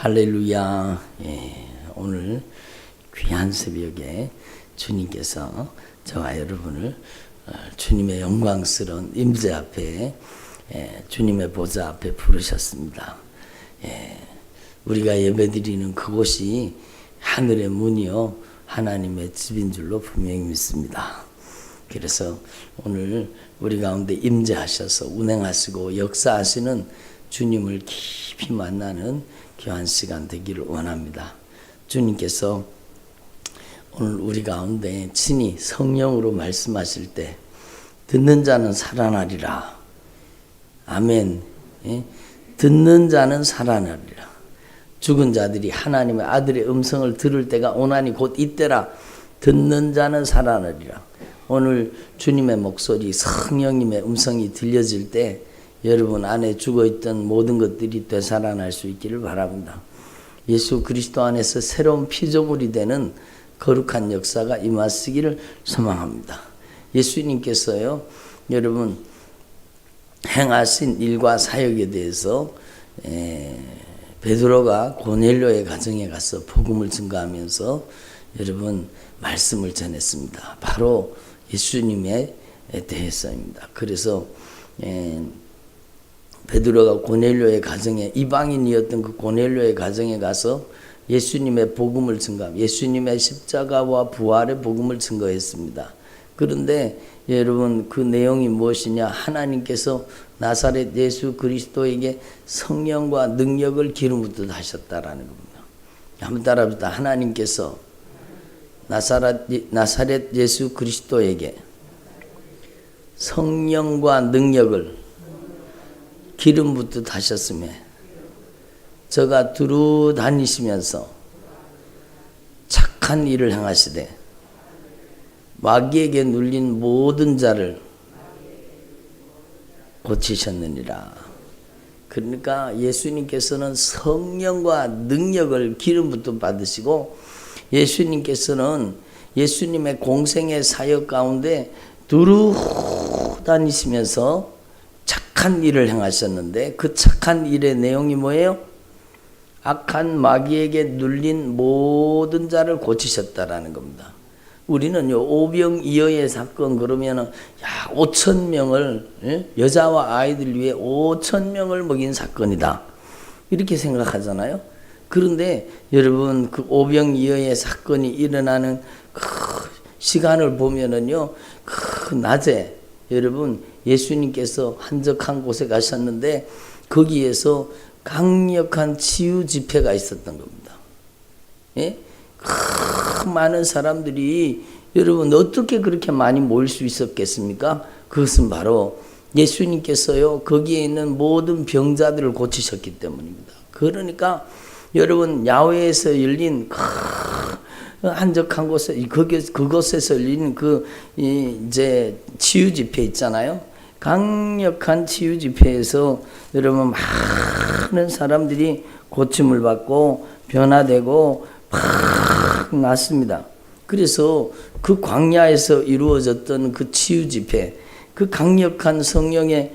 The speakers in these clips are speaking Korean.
할렐루야. 오늘 귀한 새벽에 주님께서 저와 여러분을 주님의 영광스러운 임재 앞에 주님의 보좌 앞에 부르셨습니다. 우리가 예배드리는 그곳이 하늘의 문이요 하나님의 집인 줄로 분명히 믿습니다. 그래서 오늘 우리 가운데 임재하셔서 운행하시고 역사하시는 주님을 깊이 만나는 귀한 시간 되기를 원합니다. 주님께서 오늘 우리 가운데 친히 성령으로 말씀하실 때 듣는 자는 살아나리라. 아멘. 듣는 자는 살아나리라. 죽은 자들이 하나님의 아들의 음성을 들을 때가 오나니 곧 이때라. 듣는 자는 살아나리라. 오늘 주님의 목소리, 성령님의 음성이 들려질 때 여러분 안에 죽어있던 모든 것들이 되살아날 수 있기를 바랍니다. 예수 그리스도 안에서 새로운 피조물이 되는 거룩한 역사가 임하시기를 소망합니다. 예수님께서요, 여러분 행하신 일과 사역에 대해서 베드로가 고넬료의 가정에 가서 복음을 증거하면서 여러분 말씀을 전했습니다. 바로 예수님에 대해서입니다. 그래서 베드로가 고넬료의 가정에, 이방인이었던 그 고넬료의 가정에 가서 예수님의 복음을 증거합니다. 예수님의 십자가와 부활의 복음을 증거했습니다. 그런데 여러분 그 내용이 무엇이냐? 하나님께서 나사렛 예수 그리스도에게 성령과 능력을 기름 붓듯 하셨다라는 겁니다. 한번 따라합시다. 하나님께서 나사렛 예수 그리스도에게 성령과 능력을 기름 붓듯 하셨으며 저가 두루 다니시면서 착한 일을 행하시되 마귀에게 눌린 모든 자를 고치셨느니라. 그러니까 예수님께서는 성령과 능력을 기름 붓듯 받으시고 예수님께서는 예수님의 공생의 사역 가운데 두루 다니시면서 착한 일을 행하셨는데 그 착한 일의 내용이 뭐예요? 악한 마귀에게 눌린 모든 자를 고치셨다라는 겁니다. 우리는요, 오병이어의 사건 그러면은 5,000명을 여자와 아이들 위해 5,000명을 먹인 사건이다 이렇게 생각하잖아요. 그런데 여러분 그 오병이어의 사건이 일어나는 그 시간을 보면은요, 그 낮에 여러분 예수님께서 한적한 곳에 가셨는데 거기에서 강력한 치유 집회가 있었던 겁니다. 그 많은 사람들이 여러분 어떻게 그렇게 많이 모일 수 있었겠습니까? 그것은 바로 예수님께서요 거기에 있는 모든 병자들을 고치셨기 때문입니다. 그러니까 여러분 야외에서 열린 한적한 곳에 그곳에서 열린 이제 치유 집회 있잖아요. 강력한 치유 집회에서 여러분 많은 사람들이 고침을 받고 변화되고 팍 났습니다. 그래서 그 광야에서 이루어졌던 그 치유 집회, 그 강력한 성령의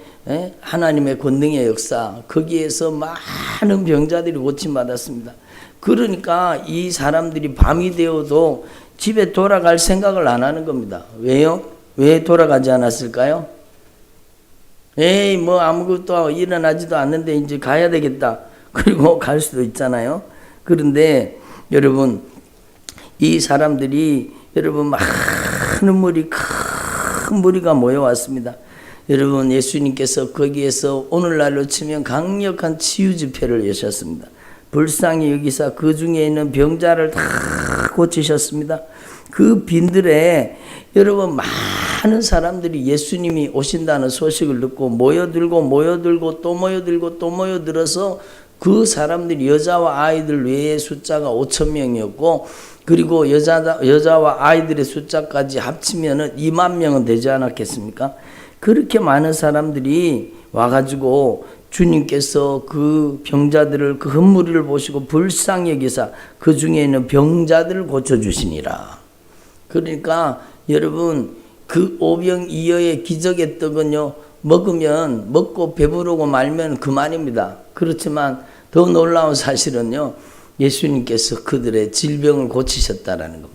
하나님의 권능의 역사, 거기에서 많은 병자들이 고침받았습니다. 그러니까 이 사람들이 밤이 되어도 집에 돌아갈 생각을 안 하는 겁니다. 왜요? 왜 돌아가지 않았을까요? 뭐 아무것도 일어나지도 않는데 이제 가야 되겠다. 그리고 갈 수도 있잖아요. 그런데 여러분 이 사람들이 여러분 많은 무리, 큰 무리가 모여왔습니다. 여러분 예수님께서 거기에서 오늘날로 치면 강력한 치유 집회를 여셨습니다. 불쌍히 여기사 그 중에 있는 병자를 다 고치셨습니다. 그 빈들에 여러분 많은 사람들이 예수님이 오신다는 소식을 듣고 모여들고 또 모여들어서 그 사람들이 여자와 아이들 외의 숫자가 5,000명이었고 그리고 여자와 아이들의 숫자까지 합치면은 2만 명은 되지 않았겠습니까? 그렇게 많은 사람들이 와가지고 주님께서 그 병자들을 그 흠무리를 보시고 불쌍히 여기사 그 중에 있는 병자들을 고쳐주시니라. 그러니까 여러분 그 오병이어의 기적의 떡은요 먹고 배부르고 말면 그만입니다. 그렇지만 더 놀라운 사실은요, 예수님께서 그들의 질병을 고치셨다라는 겁니다.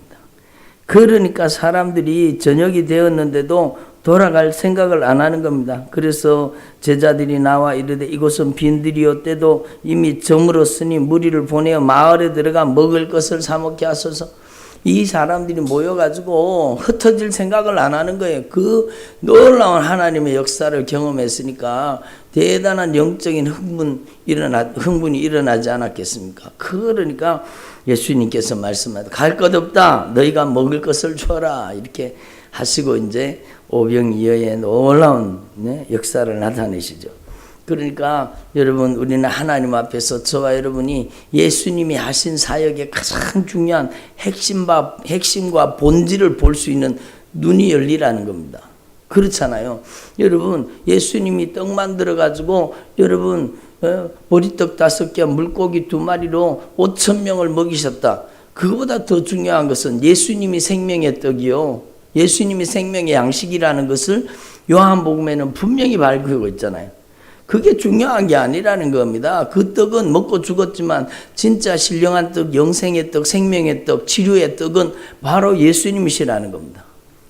그러니까 사람들이 저녁이 되었는데도 돌아갈 생각을 안 하는 겁니다. 그래서 제자들이 나와 이르되 이곳은 빈들이요 때도 이미 저물었으니 무리를 보내어 마을에 들어가 먹을 것을 사 먹게 하소서. 이 사람들이 모여가지고 흩어질 생각을 안 하는 거예요. 그 놀라운 하나님의 역사를 경험했으니까 대단한 영적인 흥분이 일어나지 않았겠습니까? 그러니까 예수님께서 말씀하셨다. 갈 것 없다. 너희가 먹을 것을 줘라. 이렇게 하시고 이제 오병이어의 놀라운 역사를 나타내시죠. 그러니까 여러분, 우리는 하나님 앞에서 저와 여러분이 예수님이 하신 사역의 가장 중요한 핵심과 본질을 볼 수 있는 눈이 열리라는 겁니다. 그렇잖아요. 여러분, 예수님이 떡 만들어 가지고 여러분 보리떡 5개, 물고기 2마리로 5,000명을 먹이셨다. 그거보다 더 중요한 것은 예수님이 생명의 떡이요, 예수님이 생명의 양식이라는 것을 요한복음에는 분명히 밝히고 있잖아요. 그게 중요한 게 아니라는 겁니다. 그 떡은 먹고 죽었지만 진짜 신령한 떡, 영생의 떡, 생명의 떡, 치료의 떡은 바로 예수님이시라는 겁니다.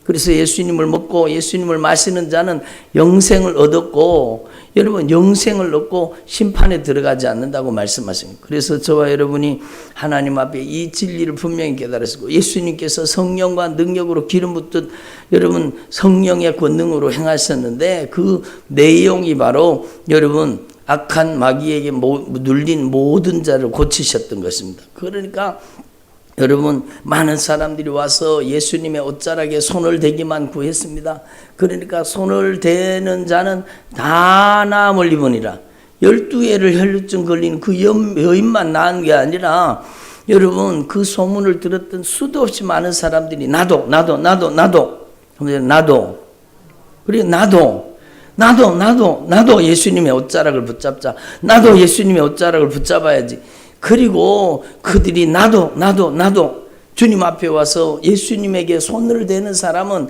그래서 예수님을 먹고 예수님을 마시는 자는 영생을 얻었고, 여러분 영생을 얻고 심판에 들어가지 않는다고 말씀하십니다. 그래서 저와 여러분이 하나님 앞에 이 진리를 분명히 깨달았고, 예수님께서 성령과 능력으로 기름 붓듯 여러분 성령의 권능으로 행하셨는데, 그 내용이 바로 여러분 악한 마귀에게 눌린 모든 자를 고치셨던 것입니다. 그러니까 여러분, 많은 사람들이 와서 예수님의 옷자락에 손을 대기만 구했습니다. 그러니까 손을 대는 자는 다 나음을 입으니라. 12해를 혈루증 걸린 그 여인만 나은 게 아니라 여러분, 그 소문을 들었던 수도 없이 많은 사람들이 나도 그리고 나도 예수님의 옷자락을 붙잡자. 나도 예수님의 옷자락을 붙잡아야지. 그리고 그들이 나도 주님 앞에 와서 예수님에게 손을 대는 사람은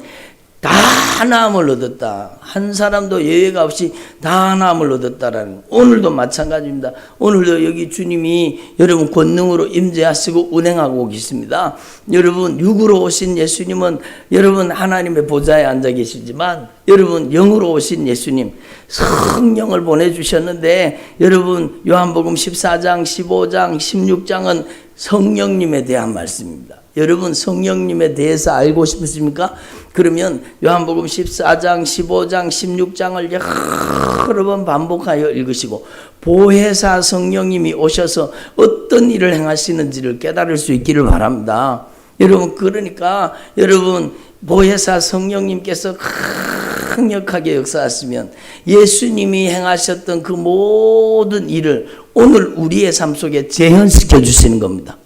다 나음을 얻었다. 한 사람도 예외가 없이 다 나음을 얻었다라는, 오늘도 마찬가지입니다. 오늘도 여기 주님이 여러분 권능으로 임재하시고 운행하고 계십니다. 여러분 육으로 오신 예수님은 여러분 하나님의 보좌에 앉아 계시지만, 여러분 영으로 오신 예수님 성령을 보내주셨는데, 여러분 요한복음 14장 15장 16장은 성령님에 대한 말씀입니다. 여러분 성령님에 대해서 알고 싶으십니까? 그러면 요한복음 14장 15장 16장을 여러 번 반복하여 읽으시고 보혜사 성령님이 오셔서 어떤 일을 행하시는지를 깨달을 수 있기를 바랍니다. 여러분, 그러니까 여러분 보혜사 성령님께서 강력하게 역사하시면 예수님이 행하셨던 그 모든 일을 오늘 우리의 삶 속에 재현시켜 주시는 겁니다.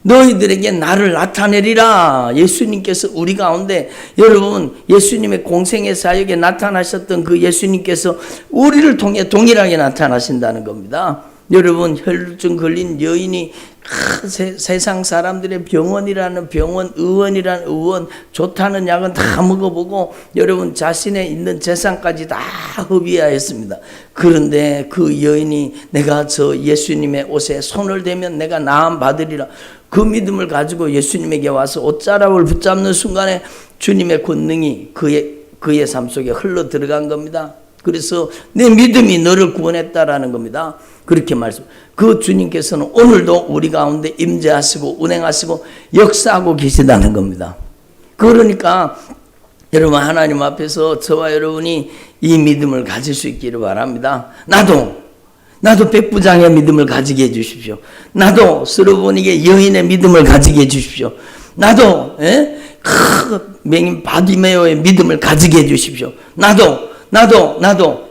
너희들에게 나를 나타내리라. 예수님께서 우리 가운데, 여러분 예수님의 공생의 사역에 나타나셨던 그 예수님께서 우리를 통해 동일하게 나타나신다는 겁니다. 여러분 혈루증 걸린 여인이 세상 사람들의 병원이라는 병원, 의원이라는 의원, 좋다는 약은 다 먹어보고 여러분 자신의 있는 재산까지 다 허비하였습니다. 그런데 그 여인이 내가 저 예수님의 옷에 손을 대면 내가 나음 받으리라, 그 믿음을 가지고 예수님에게 와서 옷자락을 붙잡는 순간에 주님의 권능이 그의 삶 속에 흘러 들어간 겁니다. 그래서 내 믿음이 너를 구원했다라는 겁니다. 그렇게 말씀. 그 주님께서는 오늘도 우리 가운데 임재하시고 운행하시고 역사하고 계시다는 겁니다. 그러니까 여러분 하나님 앞에서 저와 여러분이 이 믿음을 가질 수 있기를 바랍니다. 나도 백부장의 믿음을 가지게 해주십시오. 나도 스로보닉의 여인의 믿음을 가지게 해주십시오. 나도 맹인 바디메오의 믿음을 가지게 해주십시오. 나도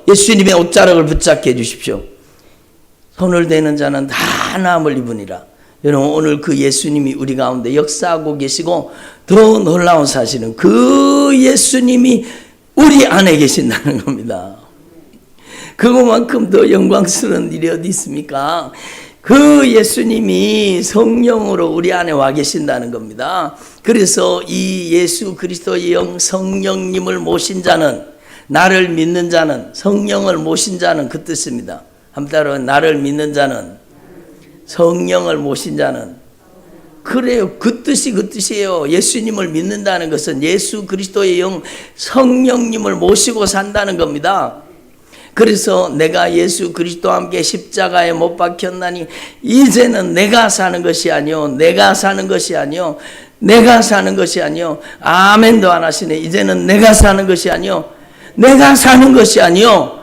예수님의 옷자락을 붙잡게 해주십시오. 손을 대는 자는 다 나음을 입으니라. 여러분 오늘 그 예수님이 우리 가운데 역사하고 계시고, 더 놀라운 사실은 그 예수님이 우리 안에 계신다는 겁니다. 그것만큼 더 영광스러운 일이 어디 있습니까? 그 예수님이 성령으로 우리 안에 와 계신다는 겁니다. 그래서 이 예수 그리스도의 영 성령님을 모신 자는, 나를 믿는 자는, 성령을 모신 자는 그 뜻입니다. 한마디로 나를 믿는 자는 성령을 모신 자는. 그래요. 그 뜻이에요. 예수님을 믿는다는 것은 예수 그리스도의 영 성령님을 모시고 산다는 겁니다. 그래서 내가 예수 그리스도와 함께 십자가에 못 박혔나니 이제는 내가 사는 것이 아니요 내가 사는 것이 아니요 내가 사는 것이 아니요 아멘도 안 하시네. 이제는 내가 사는 것이 아니요 내가 사는 것이 아니요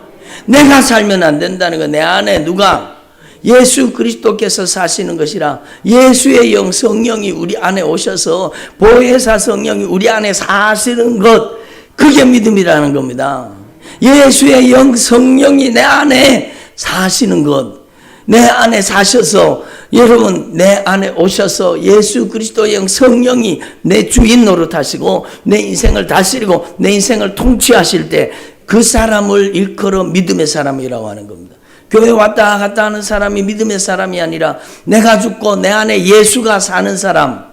내가 살면 안 된다는 거. 내 안에 누가 예수 그리스도께서 사시는 것이라. 예수의 영 성령이 우리 안에 오셔서 보혜사 성령이 우리 안에 사시는 것, 그게 믿음이라는 겁니다. 예수의 영 성령이 내 안에 사시는 것, 내 안에 사셔서 여러분 내 안에 오셔서 예수 그리스도의 영 성령이 내 주인 노릇하시고 내 인생을 다스리고 내 인생을 통치하실 때 그 사람을 일컬어 믿음의 사람이라고 하는 겁니다. 교회 왔다 갔다 하는 사람이 믿음의 사람이 아니라 내가 죽고 내 안에 예수가 사는 사람,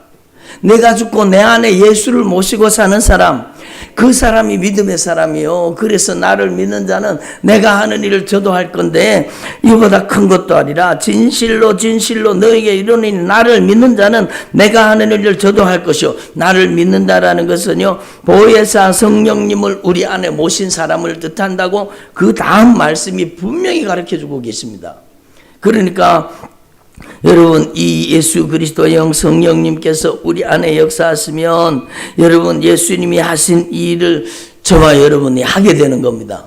내가 죽고 내 안에 예수를 모시고 사는 사람, 그 사람이 믿음의 사람이요. 그래서 나를 믿는 자는 내가 하는 일을 저도 할 건데 이보다 큰 것도 아니라 진실로 진실로 너에게 이르노니 나를 믿는 자는 내가 하는 일을 저도 할 것이요. 나를 믿는다라는 것은요 보혜사 성령님을 우리 안에 모신 사람을 뜻한다고 그 다음 말씀이 분명히 가르쳐주고 계십니다. 그러니까 여러분 이 예수 그리스도의 영 성령님께서 우리 안에 역사하시면 여러분 예수님이 하신 이 일을 저와 여러분이 하게 되는 겁니다.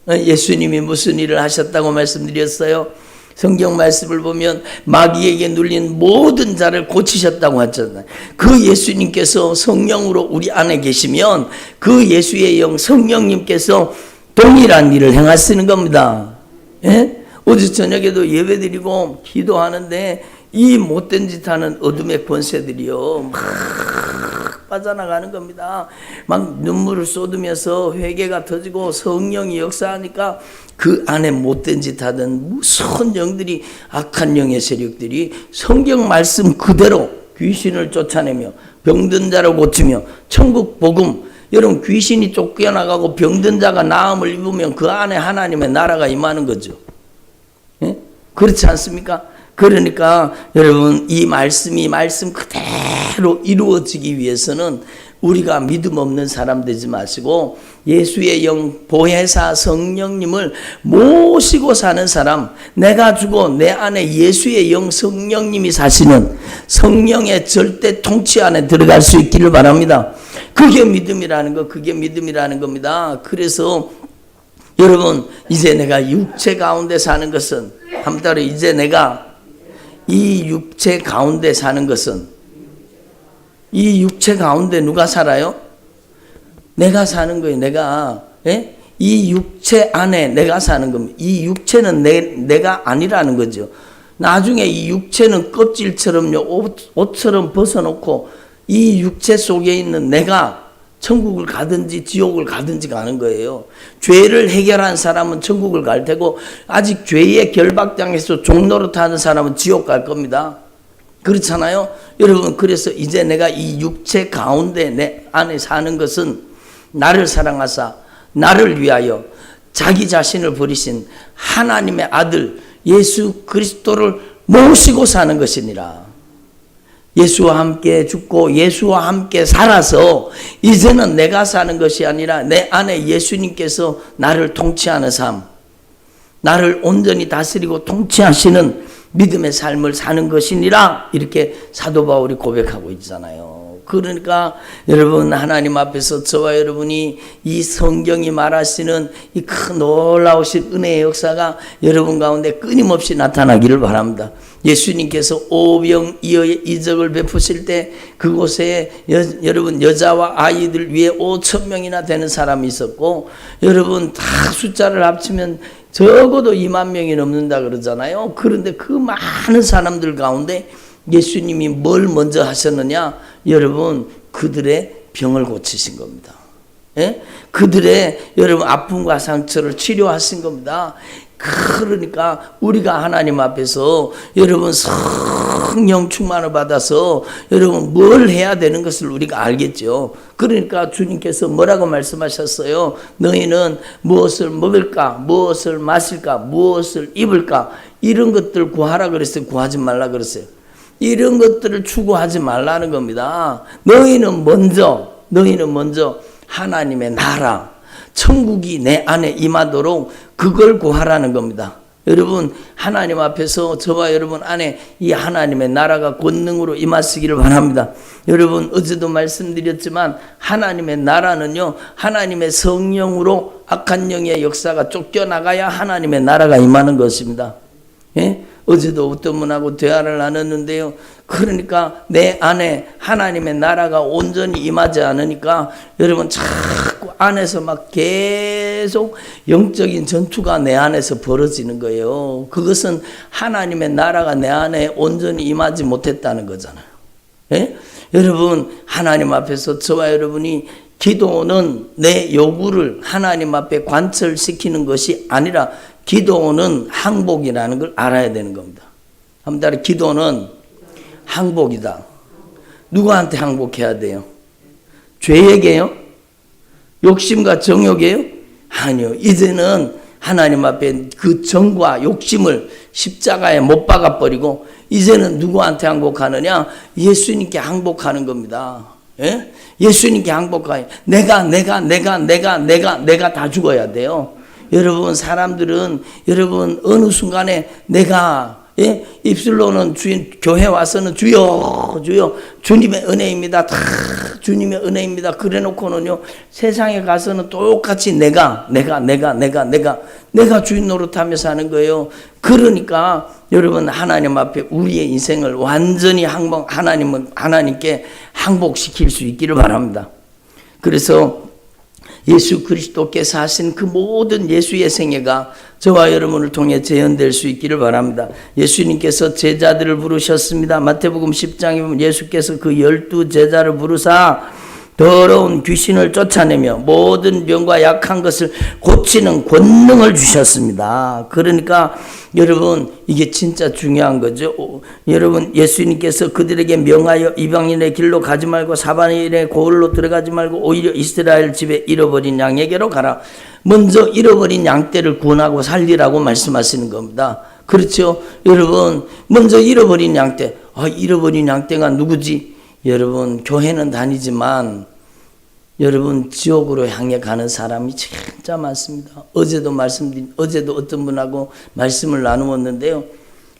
예수님이 무슨 일을 하셨다고 말씀드렸어요? 성경 말씀을 보면 마귀에게 눌린 모든 자를 고치셨다고 하잖아요. 그 예수님께서 성령으로 우리 안에 계시면 그 예수의 영 성령님께서 동일한 일을 행하시는 겁니다. 예? 어제 저녁에도 예배드리고 기도하는데 이 못된 짓 하는 어둠의 권세들이요 막 빠져나가는 겁니다. 막 눈물을 쏟으면서 회개가 터지고 성령이 역사하니까 그 안에 못된 짓 하던 무서운 영들이, 악한 영의 세력들이 성경 말씀 그대로 귀신을 쫓아내며 병든 자를 고치며 천국 복음, 여러분 귀신이 쫓겨나가고 병든 자가 나음을 입으면 그 안에 하나님의 나라가 임하는 거죠. 예? 그렇지 않습니까? 그러니까 여러분 이 말씀이 말씀 그대로 이루어지기 위해서는 우리가 믿음 없는 사람 되지 마시고 예수의 영 보혜사 성령님을 모시고 사는 사람, 내가 주고 내 안에 예수의 영 성령님이 사시는 성령의 절대 통치 안에 들어갈 수 있기를 바랍니다. 그게 믿음이라는 거, 그게 믿음이라는 겁니다. 그래서 여러분 이제 내가 육체 가운데 사는 것은 한번 따라 이제 내가 이 육체 가운데 사는 것은 이 육체 가운데 누가 살아요? 내가 사는 거예요. 내가 예? 이 육체 안에 내가 사는 겁니다. 이 육체는 내가 아니라는 거죠. 나중에 이 육체는 껍질처럼요 옷처럼 벗어놓고 이 육체 속에 있는 내가 천국을 가든지 지옥을 가든지 가는 거예요. 죄를 해결한 사람은 천국을 갈 테고 아직 죄의 결박당해서 종노릇하는 사람은 지옥 갈 겁니다. 그렇잖아요. 여러분 그래서 이제 내가 이 육체 가운데 내 안에 사는 것은 나를 사랑하사 나를 위하여 자기 자신을 버리신 하나님의 아들 예수 그리스도를 모시고 사는 것이니라. 예수와 함께 죽고 예수와 함께 살아서 이제는 내가 사는 것이 아니라 내 안에 예수님께서 나를 통치하는 삶, 나를 온전히 다스리고 통치하시는 믿음의 삶을 사는 것이니라. 이렇게 사도 바울이 고백하고 있잖아요. 그러니까 여러분 하나님 앞에서 저와 여러분이 이 성경이 말하시는 이 큰 놀라우신 은혜의 역사가 여러분 가운데 끊임없이 나타나기를 바랍니다. 예수님께서 오병이어의 이적을 베푸실 때 그곳에 여러분 여자와 아이들 위에 5,000명이나 되는 사람이 있었고 여러분 다 숫자를 합치면 적어도 2만 명이 넘는다 그러잖아요. 그런데 그 많은 사람들 가운데 예수님이 뭘 먼저 하셨느냐? 여러분 그들의 병을 고치신 겁니다. 예? 그들의 여러분 아픔과 상처를 치료하신 겁니다. 그러니까 우리가 하나님 앞에서 여러분 성령 충만을 받아서 여러분 뭘 해야 되는 것을 우리가 알겠죠. 그러니까 주님께서 뭐라고 말씀하셨어요? 너희는 무엇을 먹을까, 무엇을 마실까, 무엇을 입을까, 이런 것들 구하라 그랬어요? 구하지 말라 그랬어요? 이런 것들을 추구하지 말라는 겁니다. 너희는 먼저 하나님의 나라, 천국이 내 안에 임하도록 그걸 구하라는 겁니다. 여러분, 하나님 앞에서 저와 여러분 안에 이 하나님의 나라가 권능으로 임하시기를 바랍니다. 여러분, 어제도 말씀드렸지만 하나님의 나라는요, 하나님의 성령으로 악한 영의 역사가 쫓겨나가야 하나님의 나라가 임하는 것입니다. 예? 어제도 어떤 분하고 대화를 나눴는데요. 그러니까 내 안에 하나님의 나라가 온전히 임하지 않으니까 여러분 자꾸 안에서 막 계속 영적인 전투가 내 안에서 벌어지는 거예요. 그것은 하나님의 나라가 내 안에 온전히 임하지 못했다는 거잖아요. 예? 여러분, 하나님 앞에서 저와 여러분이 기도는 내 요구를 하나님 앞에 관철시키는 것이 아니라 기도는 항복이라는 걸 알아야 되는 겁니다. 한번 따라, 기도는 항복이다. 누구한테 항복해야 돼요? 죄에게요? 욕심과 정욕에요? 아니요. 이제는 하나님 앞에 그 정과 욕심을 십자가에 못 박아버리고 이제는 누구한테 항복하느냐? 예수님께 항복하는 겁니다. 예? 예수님께 항복하여 내가 다 죽어야 돼요. 여러분, 사람들은 여러분 어느 순간에 내가 입술로는 주인 교회 와서는 주여 주님의 은혜입니다. 다 주님의 은혜입니다. 그래 놓고는요, 세상에 가서는 똑같이 내가 주인 노릇하며 사는 거예요. 그러니까 여러분, 하나님 앞에 우리의 인생을 완전히 하나님께 항복시킬 수 있기를 바랍니다. 그래서 예수 그리스도께서 하신 그 모든 예수의 생애가 저와 여러분을 통해 재현될 수 있기를 바랍니다. 예수님께서 제자들을 부르셨습니다. 마태복음 10장에 보면 예수께서 그 12 제자를 부르사 더러운 귀신을 쫓아내며 모든 병과 약한 것을 고치는 권능을 주셨습니다. 그러니까 여러분, 이게 진짜 중요한 거죠. 여러분, 예수님께서 그들에게 명하여 이방인의 길로 가지 말고 사방일의 고을로 들어가지 말고 오히려 이스라엘 집에 잃어버린 양에게로 가라. 먼저 잃어버린 양떼를 구원하고 살리라고 말씀하시는 겁니다. 그렇죠? 여러분, 먼저 잃어버린 양떼. 잃어버린 양떼가 누구지? 여러분, 교회는 다니지만 여러분, 지옥으로 향해 가는 사람이 진짜 많습니다. 어제도 어떤 분하고 말씀을 나누었는데요.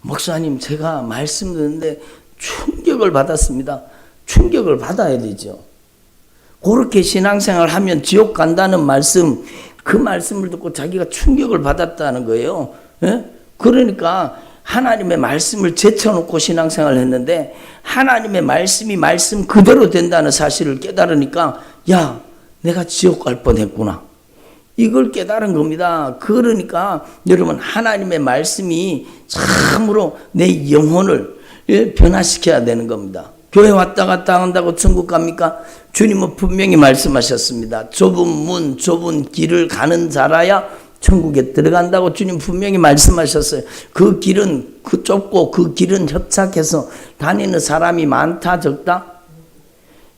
목사님, 제가 말씀 듣는데 충격을 받았습니다. 충격을 받아야 되죠. 그렇게 신앙생활 하면 지옥 간다는 말씀, 그 말씀을 듣고 자기가 충격을 받았다는 거예요. 예? 그러니까 하나님의 말씀을 제쳐놓고 신앙생활을 했는데 하나님의 말씀이 말씀 그대로 된다는 사실을 깨달으니까 야, 내가 지옥 갈 뻔했구나. 이걸 깨달은 겁니다. 그러니까 여러분, 하나님의 말씀이 참으로 내 영혼을 변화시켜야 되는 겁니다. 교회 왔다 갔다 한다고 천국 갑니까? 주님은 분명히 말씀하셨습니다. 좁은 문, 좁은 길을 가는 자라야 천국에 들어간다고 주님 분명히 말씀하셨어요. 그 길은 좁고 그 길은 협착해서 다니는 사람이 많다 적다?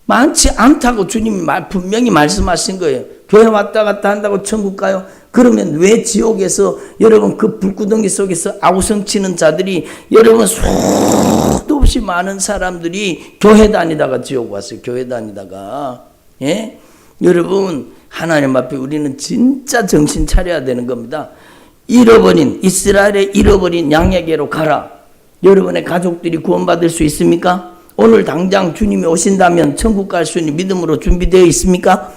많지 않다고 주님이 분명히 말씀하신 거예요. 교회 왔다 갔다 한다고 천국 가요? 그러면 왜 지옥에서 여러분 그 불구덩이 속에서 아우성치는 자들이 여러분 수도 없이 많은 사람들이 교회 다니다가 지옥 왔어요. 교회 다니다가. 예? 여러분, 하나님 앞에 우리는 진짜 정신 차려야 되는 겁니다. 이스라엘의 잃어버린 양에게로 가라. 여러분의 가족들이 구원받을 수 있습니까? 오늘 당장 주님이 오신다면 천국 갈 수 있는 믿음으로 준비되어 있습니까?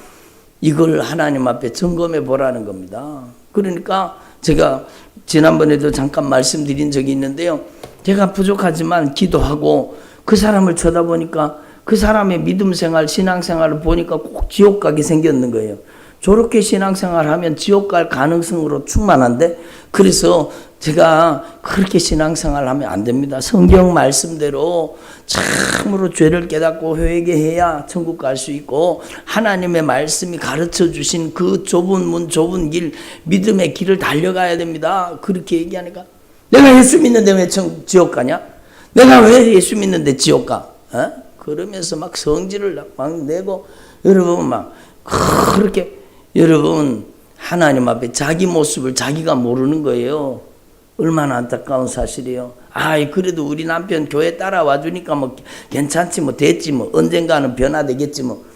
이걸 하나님 앞에 점검해 보라는 겁니다. 그러니까 제가 지난번에도 잠깐 말씀드린 적이 있는데요. 제가 부족하지만 기도하고 그 사람을 쳐다보니까 그 사람의 믿음 생활, 신앙 생활을 보니까 꼭 지옥 가게 생겼는 거예요. 저렇게 신앙생활 하면 지옥 갈 가능성으로 충만한데, 그래서 제가 그렇게 신앙생활 하면 안 됩니다. 성경 말씀대로 참으로 죄를 깨닫고 회개해야 천국 갈 수 있고, 하나님의 말씀이 가르쳐 주신 그 좁은 문, 좁은 길, 믿음의 길을 달려가야 됩니다. 그렇게 얘기하니까 내가 예수 믿는데 왜 지옥 가냐? 내가 왜 예수 믿는데 지옥 가? 그러면서 막 성질을 막 내고, 여러분 막 그렇게, 여러분 하나님 앞에 자기 모습을 자기가 모르는 거예요. 얼마나 안타까운 사실이에요. 그래도 우리 남편 교회 따라와 주니까 뭐 괜찮지, 뭐 됐지, 뭐 언젠가는 변화되겠지 뭐.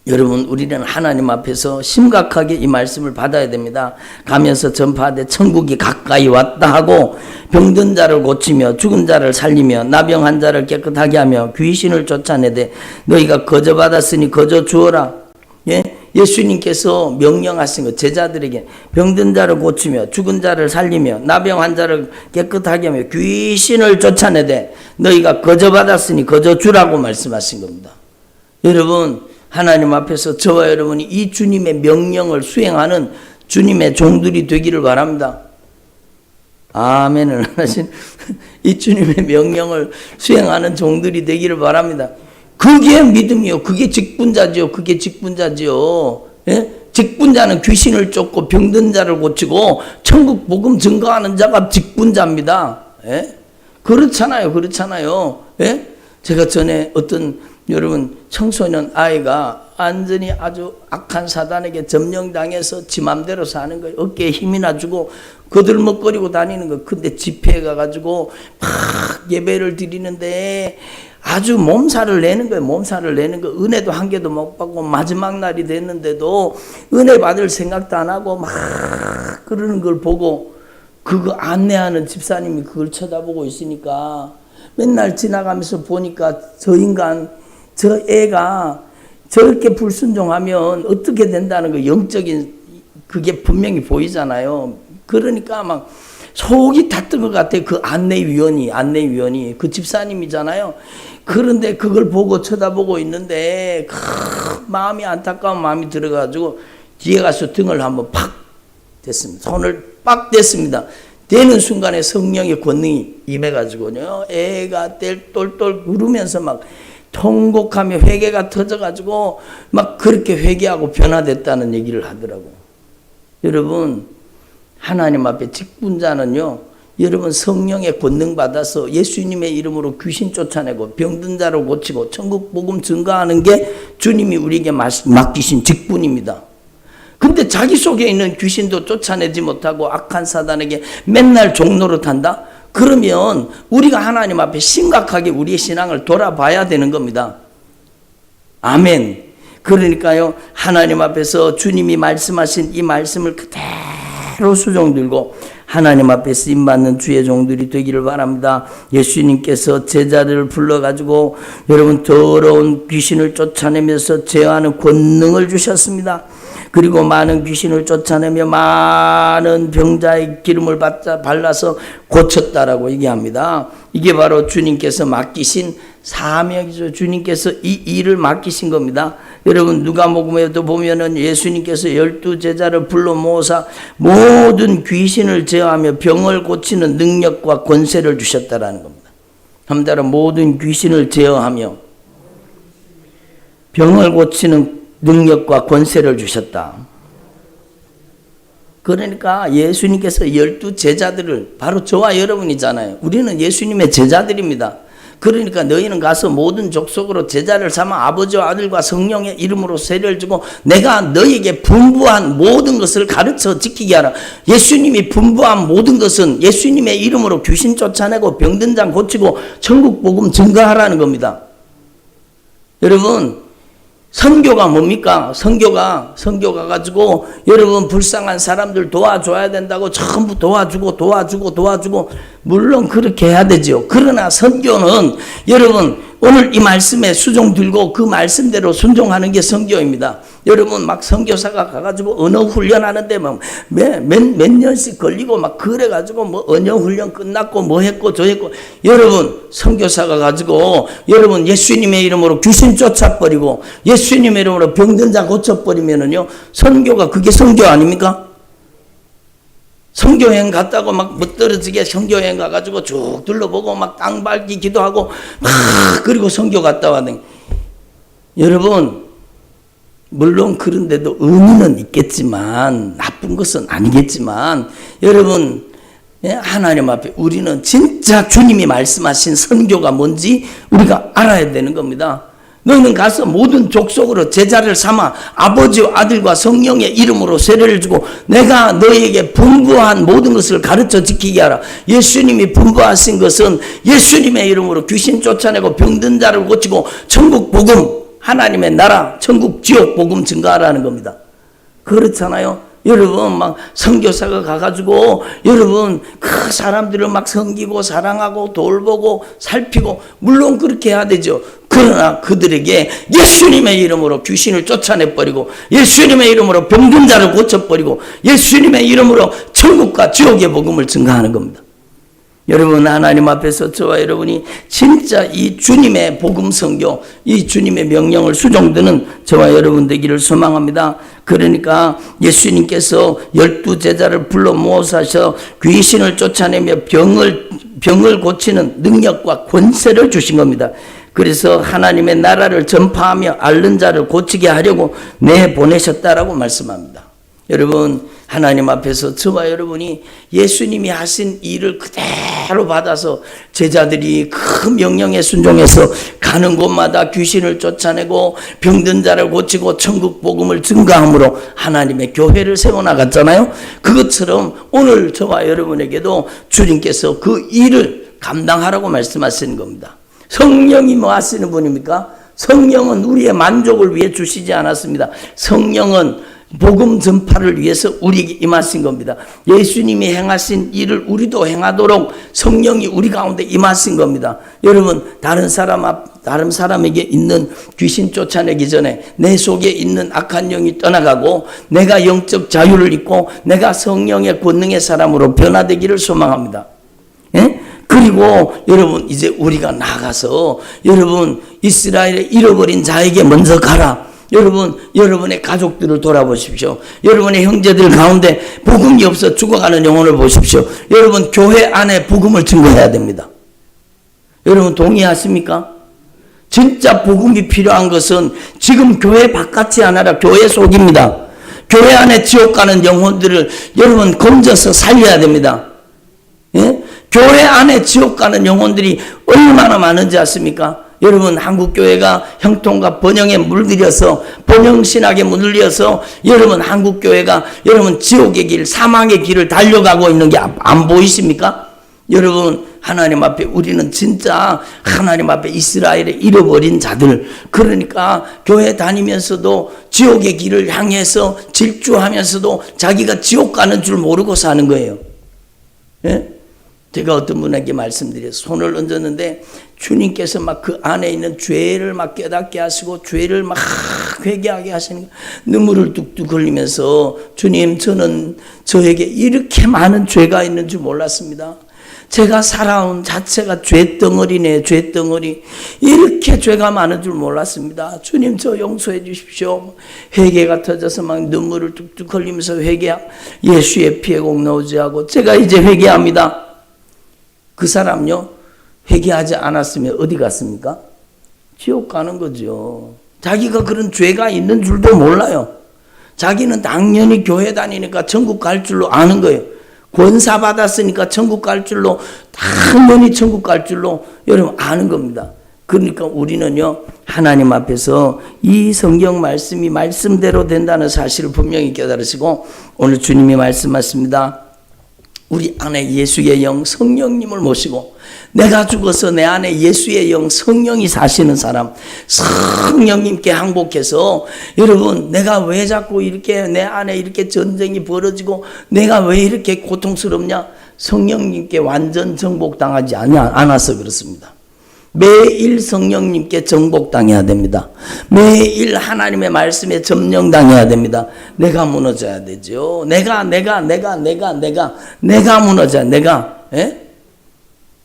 여러분, 우리는 하나님 앞에서 심각하게 이 말씀을 받아야 됩니다. 가면서 전파하되 천국이 가까이 왔다 하고, 병든 자를 고치며 죽은 자를 살리며 나병한 자를 깨끗하게 하며 귀신을 쫓아내되 너희가 거저 받았으니 거저 주어라. 예수님께서 명령하신 것, 제자들에게 병든 자를 고치며 죽은 자를 살리며 나병한 자를 깨끗하게 하며 귀신을 쫓아내되 너희가 거저 받았으니 거저 주라고 말씀하신 겁니다. 여러분, 하나님 앞에서 저와 여러분이 이 주님의 명령을 수행하는 주님의 종들이 되기를 바랍니다. 아멘을 하신 이 주님의 명령을 수행하는 종들이 되기를 바랍니다. 그게 믿음이요. 그게 직분자지요. 그게 직분자지요. 직분자는 귀신을 쫓고 병든 자를 고치고 천국 복음 증거하는 자가 직분자입니다. 그렇잖아요. 그렇잖아요. 제가 전에 어떤 여러분 청소년 아이가 완전히 아주 악한 사단에게 점령당해서 지 맘대로 사는 거예요. 어깨에 힘이나 주고 거들먹거리고 다니는 거. 근데 집회에 가가지고 막 예배를 드리는데 아주 몸살을 내는 거예요. 몸살을 내는 거. 은혜도 한 개도 못 받고 마지막 날이 됐는데도 은혜 받을 생각도 안 하고 막 그러는 걸 보고, 그거 안내하는 집사님이 그걸 쳐다보고 있으니까 맨날 지나가면서 보니까 저 인간, 저 애가 저렇게 불순종하면 어떻게 된다는 거, 영적인 그게 분명히 보이잖아요. 그러니까 막 속이 탔던 것 같아요. 그 안내위원이 그 집사님이잖아요. 그런데 그걸 보고 쳐다보고 있는데 마음이 안타까운 마음이 들어가지고 뒤에 가서 등을 한번 팍 댔습니다. 손을 빡 댔습니다. 되는 순간에 성령의 권능이 임해가지고요, 애가 똘똘 구르면서 막 통곡하며 회개가 터져가지고 막 그렇게 회개하고 변화됐다는 얘기를 하더라고. 여러분, 하나님 앞에 직분자는요, 여러분 성령의 권능 받아서 예수님의 이름으로 귀신 쫓아내고 병든 자를 고치고 천국 복음 증거하는 게 주님이 우리에게 맡기신 직분입니다. 근데 자기 속에 있는 귀신도 쫓아내지 못하고 악한 사단에게 맨날 종노릇한다? 그러면 우리가 하나님 앞에 심각하게 우리의 신앙을 돌아봐야 되는 겁니다. 아멘. 그러니까요, 하나님 앞에서 주님이 말씀하신 이 말씀을 그대로 수종 들고 하나님 앞에 쓰임받는 주의 종들이 되기를 바랍니다. 예수님께서 제자들을 불러가지고 여러분 더러운 귀신을 쫓아내면서 제어하는 권능을 주셨습니다. 그리고 많은 귀신을 쫓아내며 많은 병자의 기름을 발라서 고쳤다라고 얘기합니다. 이게 바로 주님께서 맡기신 사명이죠. 주님께서 이 일을 맡기신 겁니다. 여러분 누가복음에도 보면은 예수님께서 12제자를 불러 모으사 모든 귀신을 제어하며 병을 고치는 능력과 권세를 주셨다라는 겁니다. 한마디로 모든 귀신을 제어하며 병을 고치는 능력과 권세를 주셨다. 그러니까 예수님께서 12제자들을, 바로 저와 여러분이잖아요. 우리는 예수님의 제자들입니다. 그러니까 너희는 가서 모든 족속으로 제자를 삼아 아버지와 아들과 성령의 이름으로 세례를 주고 내가 너희에게 분부한 모든 것을 가르쳐 지키게 하라. 예수님이 분부한 모든 것은 예수님의 이름으로 귀신 쫓아내고 병든 자 고치고 천국 복음 증거하라는 겁니다. 여러분, 선교가 뭡니까? 선교가 가지고 여러분 불쌍한 사람들 도와줘야 된다고 전부 도와주고 물론 그렇게 해야 되죠. 그러나 선교는 여러분 오늘 이 말씀에 수종 들고 그 말씀대로 순종하는 게 선교입니다. 여러분 막 선교사가 가가지고 언어 훈련하는데 막 몇 년씩 걸리고 막 그래가지고 뭐 언어 훈련 끝났고 뭐 했고 저 했고, 여러분 선교사가 가지고 여러분 예수님의 이름으로 귀신 쫓아버리고 예수님의 이름으로 병든 자 고쳐버리면은요, 선교가 그게 선교 아닙니까? 선교여행 갔다고 막 멋들어지게 선교여행 가가지고 쭉 둘러보고 막 땅 밟기 기도하고 막 그리고 선교 갔다 왔는, 여러분 물론 그런데도 의미는 있겠지만 나쁜 것은 아니겠지만 여러분 예? 하나님 앞에 우리는 진짜 주님이 말씀하신 선교가 뭔지 우리가 알아야 되는 겁니다. 너희는 가서 모든 족속으로 제자를 삼아 아버지와 아들과 성령의 이름으로 세례를 주고 내가 너희에게 분부한 모든 것을 가르쳐 지키게 하라. 예수님이 분부하신 것은 예수님의 이름으로 귀신 쫓아내고 병든 자를 고치고 천국 복음, 하나님의 나라, 천국 지옥 복음 증가하라는 겁니다. 그렇잖아요. 여러분 막 선교사가 가가지고 여러분 그 사람들을 막 섬기고 사랑하고 돌보고 살피고 물론 그렇게 해야 되죠. 그러나 그들에게 예수님의 이름으로 귀신을 쫓아내버리고 예수님의 이름으로 병든 자를 고쳐버리고 예수님의 이름으로 천국과 지옥의 복음을 증가하는 겁니다. 여러분 하나님 앞에서 저와 여러분이 진짜 이 주님의 복음 선교, 이 주님의 명령을 수종드는 저와 여러분 되기를 소망합니다. 그러니까 예수님께서 12제자를 불러 모아서 귀신을 쫓아내며 병을 고치는 능력과 권세를 주신 겁니다. 그래서 하나님의 나라를 전파하며 앓는 자를 고치게 하려고 내보내셨다라고 말씀합니다. 여러분 하나님 앞에서 저와 여러분이 예수님이 하신 일을 그대로 받아서 제자들이 그 명령에 순종해서 가는 곳마다 귀신을 쫓아내고 병든 자를 고치고 천국 복음을 증가함으로 하나님의 교회를 세워나갔잖아요. 그것처럼 오늘 저와 여러분에게도 주님께서 그 일을 감당하라고 말씀하시는 겁니다. 성령이 뭐 하시는 분입니까? 성령은 우리의 만족을 위해 주시지 않았습니다. 성령은 복음 전파를 위해서 우리에게 임하신 겁니다. 예수님이 행하신 일을 우리도 행하도록 성령이 우리 가운데 임하신 겁니다. 여러분 다른 사람에게 있는 귀신 쫓아내기 전에 내 속에 있는 악한 영이 떠나가고 내가 영적 자유를 입고 내가 성령의 권능의 사람으로 변화되기를 소망합니다. 예? 그리고 여러분 이제 우리가 나가서 여러분 이스라엘에 잃어버린 자에게 먼저 가라. 여러분 여러분의 가족들을 돌아보십시오. 여러분의 형제들 가운데 복음이 없어 죽어가는 영혼을 보십시오. 여러분 교회 안에 복음을 증거해야 됩니다. 여러분 동의하십니까? 진짜 복음이 필요한 것은 지금 교회 바깥이 아니라 교회 속입니다. 교회 안에 지옥 가는 영혼들을 여러분 건져서 살려야 됩니다. 예? 교회 안에 지옥 가는 영혼들이 얼마나 많은지 아십니까? 여러분 한국교회가 형통과 번영에 물들여서 번영신학에 물들여서 여러분 한국교회가 여러분 지옥의 길 사망의 길을 달려가고 있는 게 안 보이십니까? 여러분 하나님 앞에 우리는 진짜 하나님 앞에 이스라엘에 잃어버린 자들, 그러니까 교회 다니면서도 지옥의 길을 향해서 질주하면서도 자기가 지옥 가는 줄 모르고 사는 거예요. 예? 제가 어떤 분에게 말씀드려서 손을 얹었는데 주님께서 막 그 안에 있는 죄를 막 깨닫게 하시고 죄를 막 회개하게 하시는 눈물을 뚝뚝 흘리면서 주님 저는 저에게 이렇게 많은 죄가 있는 줄 몰랐습니다. 제가 살아온 자체가 죄덩어리네, 죄덩어리. 이렇게 죄가 많은 줄 몰랐습니다. 주님 저 용서해 주십시오. 회개가 터져서 막 눈물을 뚝뚝 흘리면서 예수의 피에 꼭 넣지 하고 제가 이제 회개합니다. 그 사람요 회개하지 않았으면 어디 갔습니까? 지옥 가는 거죠. 자기가 그런 죄가 있는 줄도 몰라요. 자기는 당연히 교회 다니니까 천국 갈 줄로 아는 거예요. 권사 받았으니까 천국 갈 줄로 당연히 천국 갈 줄로 여러분 아는 겁니다. 그러니까 우리는요 하나님 앞에서 이 성경 말씀이 말씀대로 된다는 사실을 분명히 깨달으시고 오늘 주님이 말씀하십니다. 우리 안에 예수의 영 성령님을 모시고 내가 죽어서 내 안에 예수의 영 성령이 사시는 사람, 성령님께 항복해서 여러분 내가 왜 자꾸 이렇게 내 안에 이렇게 전쟁이 벌어지고 내가 왜 이렇게 고통스럽냐? 성령님께 완전 정복당하지 않아서 그렇습니다. 매일 성령님께 정복당해야 됩니다. 매일 하나님의 말씀에 점령당해야 됩니다. 내가 무너져야 되죠. 내가 무너져야 내가. 예?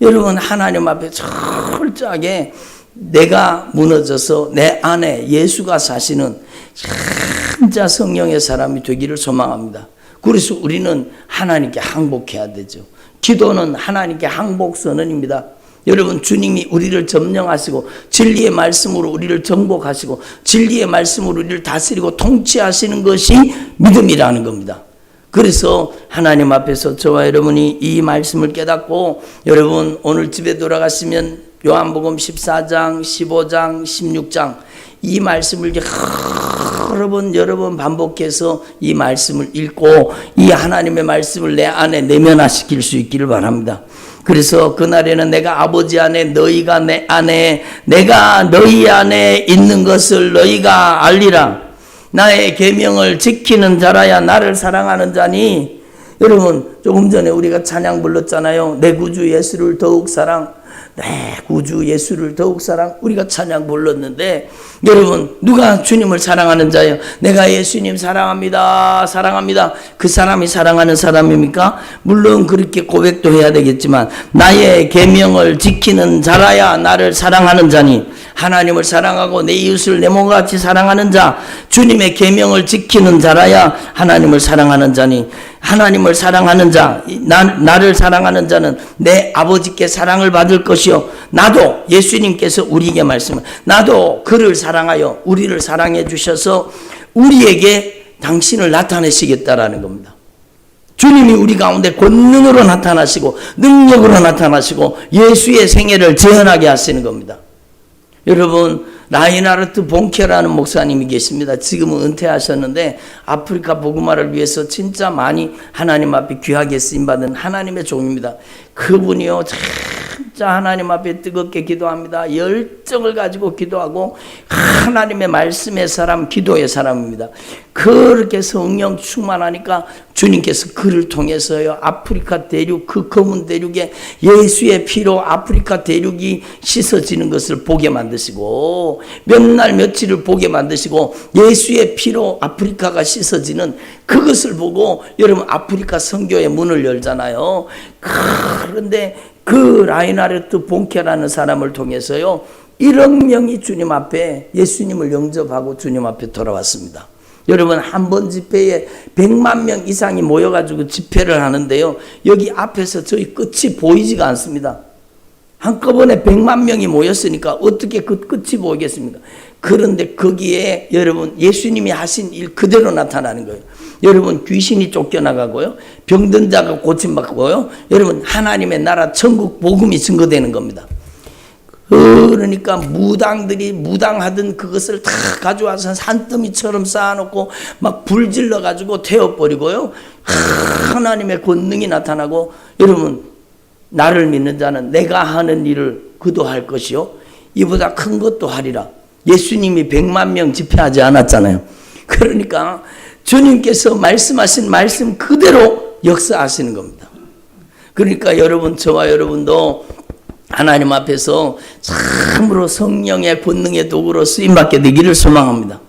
여러분 하나님 앞에 철저하게 내가 무너져서 내 안에 예수가 사시는 진짜 성령의 사람이 되기를 소망합니다. 그래서 우리는 하나님께 항복해야 되죠. 기도는 하나님께 항복 선언입니다. 여러분 주님이 우리를 점령하시고 진리의 말씀으로 우리를 정복하시고 진리의 말씀으로 우리를 다스리고 통치하시는 것이 믿음이라는 겁니다. 그래서 하나님 앞에서 저와 여러분이 이 말씀을 깨닫고 여러분 오늘 집에 돌아가시면 요한복음 14장, 15장, 16장 이 말씀을 여러 번 반복해서 이 말씀을 읽고 이 하나님의 말씀을 내 안에 내면화시킬 수 있기를 바랍니다. 그래서 그날에는 내가 아버지 안에 너희가 내 안에 내가 너희 안에 있는 것을 너희가 알리라. 나의 계명을 지키는 자라야 나를 사랑하는 자니. 여러분 조금 전에 우리가 찬양 불렀잖아요. 내 구주 예수를 더욱 사랑. 내 구주 예수를 더욱 사랑. 우리가 찬양 불렀는데 여러분 누가 주님을 사랑하는 자예요? 내가 예수님 사랑합니다. 사랑합니다. 그 사람이 사랑하는 사람입니까? 물론 그렇게 고백도 해야 되겠지만 나의 계명을 지키는 자라야 나를 사랑하는 자니. 하나님을 사랑하고 내 이웃을 내 몸과 같이 사랑하는 자, 주님의 계명을 지키는 자라야 하나님을 사랑하는 자니. 하나님을 사랑하는 자, 나를 사랑하는 자는 내 아버지께 사랑을 받을 것이요 나도 예수님께서 우리에게 말씀을 나도 그를 사랑하여 우리를 사랑해 주셔서 우리에게 당신을 나타내시겠다라는 겁니다. 주님이 우리 가운데 권능으로 나타나시고 능력으로 나타나시고 예수의 생애를 재현하게 하시는 겁니다. 여러분 라인하르트 본케라는 목사님이 계십니다. 지금은 은퇴하셨는데 아프리카 복음화를 위해서 진짜 많이 하나님 앞에 귀하게 쓰임받은 하나님의 종입니다. 그분이요 진짜 하나님 앞에 뜨겁게 기도합니다. 열정을 가지고 기도하고 하나님의 말씀의 사람, 기도의 사람입니다. 그렇게 성령 충만하니까 주님께서 그를 통해서요 아프리카 대륙, 그 검은 대륙에 예수의 피로 아프리카 대륙이 씻어지는 것을 보게 만드시고 몇 날 며칠을 보게 만드시고 예수의 피로 아프리카가 씻어지는 그것을 보고 여러분 아프리카 선교의 문을 열잖아요. 그런데 그 라인하르트 본케라는 사람을 통해서요 1억 명이 주님 앞에 예수님을 영접하고 주님 앞에 돌아왔습니다. 여러분 한 번 집회에 100만 명 이상이 모여가지고 집회를 하는데요 여기 앞에서 저희 끝이 보이지가 않습니다. 한꺼번에 100만 명이 모였으니까 어떻게 그 끝이 보이겠습니까? 그런데 거기에 여러분 예수님이 하신 일 그대로 나타나는 거예요. 여러분 귀신이 쫓겨나가고요 병든 자가 고침받고요 여러분 하나님의 나라 천국 복음이 증거되는 겁니다. 그러니까 무당들이 무당하던 그것을 다 가져와서 산더미처럼 쌓아놓고 막 불질러 가지고 태워버리고요 하나님의 권능이 나타나고 여러분 나를 믿는 자는 내가 하는 일을 그도 할 것이요 이보다 큰 것도 하리라. 예수님이 100만 명 집회하지 않았잖아요. 그러니까 주님께서 말씀하신 말씀 그대로 역사하시는 겁니다. 그러니까 여러분 저와 여러분도 하나님 앞에서 참으로 성령의 권능의 도구로 쓰임받게 되기를 소망합니다.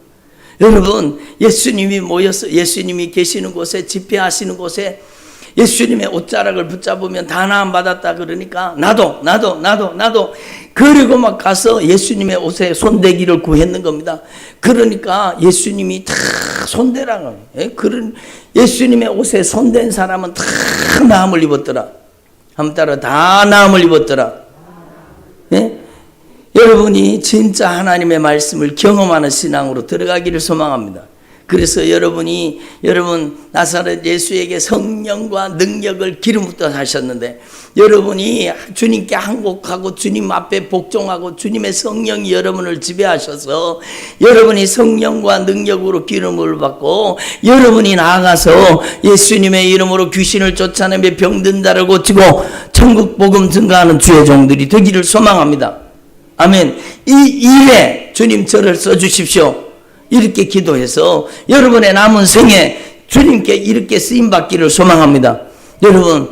여러분 예수님이 모여서 예수님이 계시는 곳에 집회하시는 곳에 예수님의 옷자락을 붙잡으면 다 나음 받았다 그러니까 나도 그리고 막 가서 예수님의 옷에 손대기를 구했는 겁니다. 그러니까 예수님이 다 손대라는 그런 예수님의 옷에 손댄 사람은 다 나음을 입었더라. 한 따라 다 나음을 입었더라. 예? 여러분이 진짜 하나님의 말씀을 경험하는 신앙으로 들어가기를 소망합니다. 그래서 여러분 나사렛 예수에게 성령과 능력을 기름 붓듯 하셨는데 여러분이 주님께 항복하고 주님 앞에 복종하고 주님의 성령이 여러분을 지배하셔서 여러분이 성령과 능력으로 기름을 받고 여러분이 나아가서 예수님의 이름으로 귀신을 쫓아내며 병든 자를 고치고 천국 복음 증가하는 주의 종들이 되기를 소망합니다. 아멘. 이 일에 주님 저를 써주십시오. 이렇게 기도해서 여러분의 남은 생에 주님께 이렇게 쓰임받기를 소망합니다. 여러분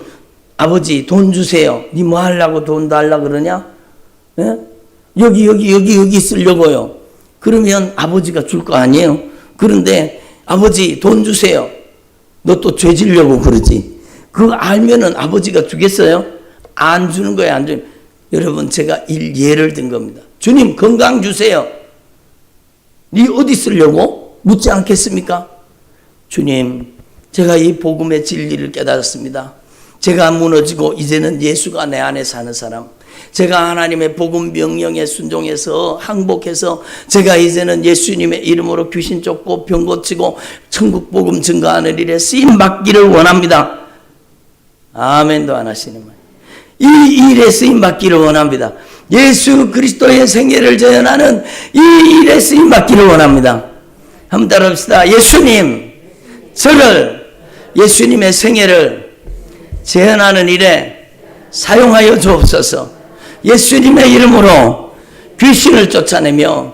아버지 돈 주세요. 니 뭐 하려고 돈 달라고 그러냐? 예? 여기 쓰려고요. 그러면 아버지가 줄 거 아니에요. 그런데 아버지 돈 주세요. 너 또 죄 지려고 그러지. 그거 알면은 아버지가 주겠어요? 안 주는 거예요. 안 주는. 여러분 제가 예를 든 겁니다. 주님 건강 주세요. 네 어디 쓰려고? 묻지 않겠습니까? 주님 제가 이 복음의 진리를 깨달았습니다. 제가 무너지고 이제는 예수가 내 안에 사는 사람, 제가 하나님의 복음 명령에 순종해서 항복해서 제가 이제는 예수님의 이름으로 귀신 쫓고 병 고치고 천국 복음 증거하는 일에 쓰임 받기를 원합니다. 아멘도 안 하시는 말. 이 일에 쓰임 받기를 원합니다. 예수 그리스도의 생애를 재현하는 이 일에 쓰임 받기를 원합니다. 한번 따라합시다. 예수님, 저를 예수님의 생애를 재현하는 일에 사용하여 주옵소서. 예수님의 이름으로 귀신을 쫓아내며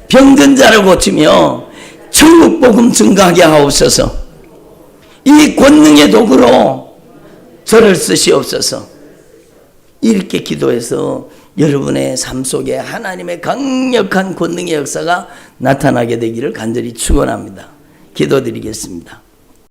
병든 자를 고치며 천국 복음 증거하게 하옵소서. 이 권능의 도구로 저를 쓰시옵소서. 이렇게 기도해서 여러분의 삶 속에 하나님의 강력한 권능의 역사가 나타나게 되기를 간절히 축원합니다. 기도드리겠습니다.